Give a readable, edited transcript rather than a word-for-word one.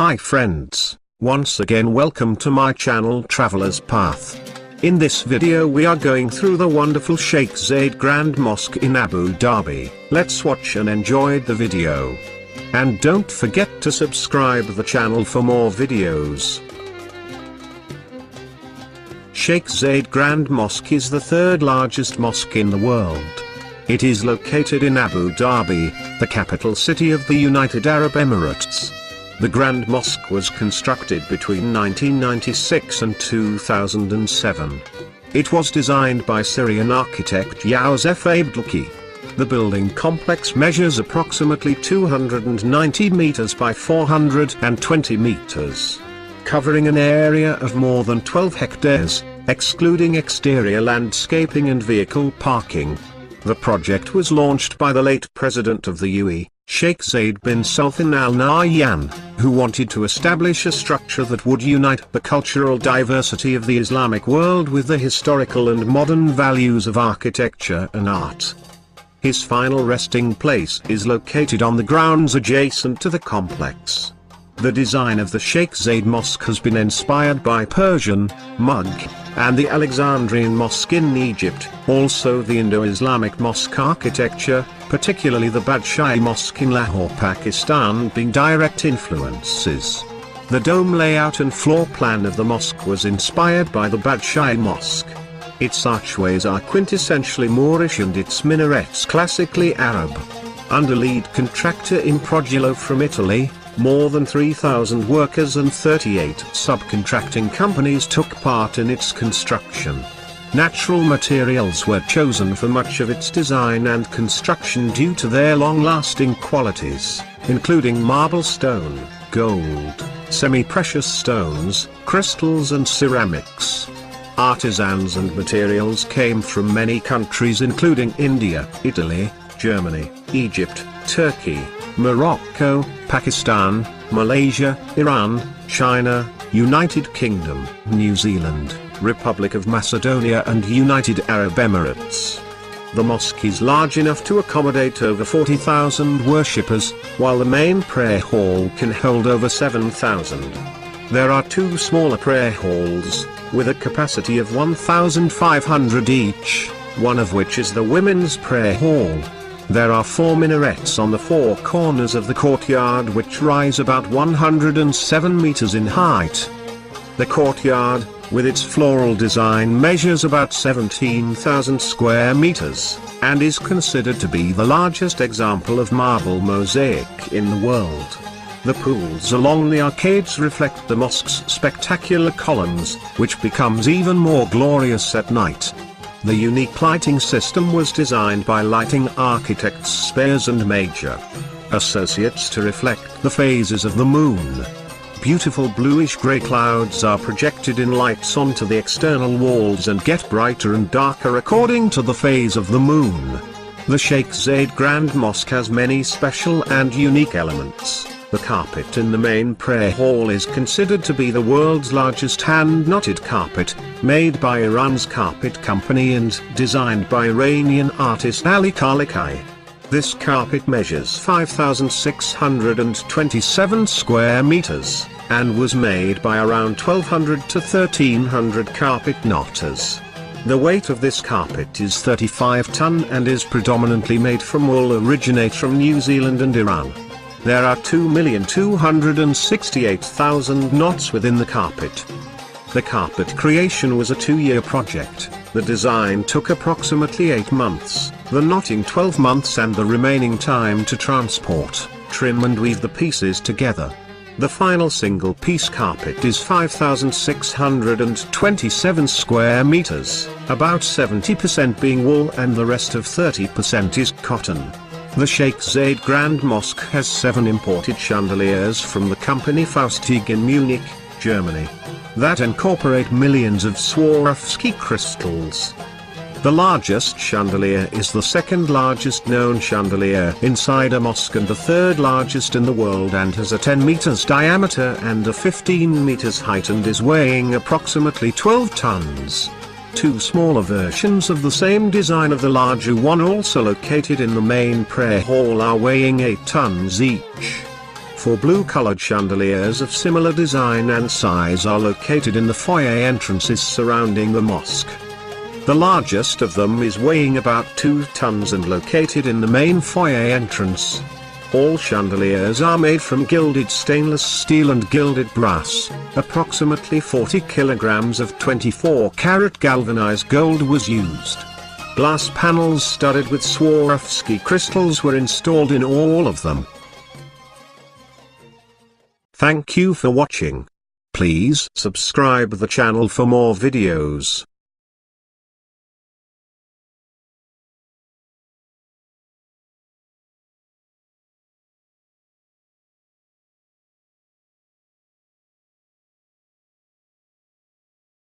Hi friends, once again welcome to my channel Traveler's Path. In this video we are going through the wonderful Sheikh Zayed Grand Mosque in Abu Dhabi. Let's watch and enjoy the video. And don't forget to subscribe the channel for more videos. Sheikh Zayed Grand Mosque is the third largest mosque in the world. It is located in Abu Dhabi, the capital city of the United Arab Emirates. The Grand Mosque was constructed between 1996 and 2007. It was designed by Syrian architect Yousef Abdelky. The building complex measures approximately 290 meters by 420 meters, covering an area of more than 12 hectares, excluding exterior landscaping and vehicle parking. The project was launched by the late President of the UAE, Sheikh Zayed bin Sultan Al Nahyan, who wanted to establish a structure that would unite the cultural diversity of the Islamic world with the historical and modern values of architecture and art. His final resting place is located on the grounds adjacent to the complex. The design of the Sheikh Zayed Mosque has been inspired by Persian, Mughal, and the Alexandrian Mosque in Egypt, also the Indo-Islamic mosque architecture, particularly the Badshahi Mosque in Lahore, Pakistan, being direct influences. The dome layout and floor plan of the mosque was inspired by the Badshahi Mosque. Its archways are quintessentially Moorish and its minarets classically Arab. Under lead contractor Improgilo from Italy, more than 3,000 workers and 38 subcontracting companies took part in its construction. Natural materials were chosen for much of its design and construction due to their long-lasting qualities, including marble stone, gold, semi-precious stones, crystals and ceramics. Artisans and materials came from many countries including India, Italy, Germany, Egypt, Turkey, Morocco, Pakistan, Malaysia, Iran, China, United Kingdom, New Zealand, Republic of Macedonia and United Arab Emirates. The mosque is large enough to accommodate over 40,000 worshippers, while the main prayer hall can hold over 7,000. There are two smaller prayer halls, with a capacity of 1,500 each, one of which is the women's prayer hall. There are 4 minarets on the 4 corners of the courtyard which rise about 107 meters in height. The courtyard, with its floral design, measures about 17,000 square meters, and is considered to be the largest example of marble mosaic in the world. The pools along the arcades reflect the mosque's spectacular columns, which becomes even more glorious at night. The unique lighting system was designed by lighting architects Spears and Major Associates to reflect the phases of the moon. Beautiful bluish-grey clouds are projected in lights onto the external walls and get brighter and darker according to the phase of the moon. The Sheikh Zayed Grand Mosque has many special and unique elements. The carpet in the main prayer hall is considered to be the world's largest hand-knotted carpet, made by Iran's carpet company and designed by Iranian artist Ali Khalikai. This carpet measures 5,627 square meters, and was made by around 1,200 to 1,300 carpet knotters. The weight of this carpet is 35 ton and is predominantly made from wool originated from New Zealand and Iran. There are 2,268,000 knots within the carpet. The carpet creation was a 2-year project. The design took approximately 8 months, the knotting 12 months and the remaining time to transport, trim and weave the pieces together. The final single-piece carpet is 5,627 square meters, about 70% being wool and the rest of 30% is cotton. The Sheikh Zayed Grand Mosque has 7 imported chandeliers from the company Faustig in Munich, Germany, that incorporate millions of Swarovski crystals. The largest chandelier is the second largest known chandelier inside a mosque and the third largest in the world, and has a 10 meters diameter and a 15 meters height and is weighing approximately 12 tons. 2 smaller versions of the same design of the larger one also located in the main prayer hall are weighing 8 tons each. 4 blue-colored chandeliers of similar design and size are located in the foyer entrances surrounding the mosque. The largest of them is weighing about 2 tons and located in the main foyer entrance. All chandeliers are made from gilded stainless steel and gilded brass. Approximately 40 kilograms of 24-karat galvanized gold was used. Glass panels studded with Swarovski crystals were installed in all of them. Thank you for watching. Please subscribe the channel for more videos.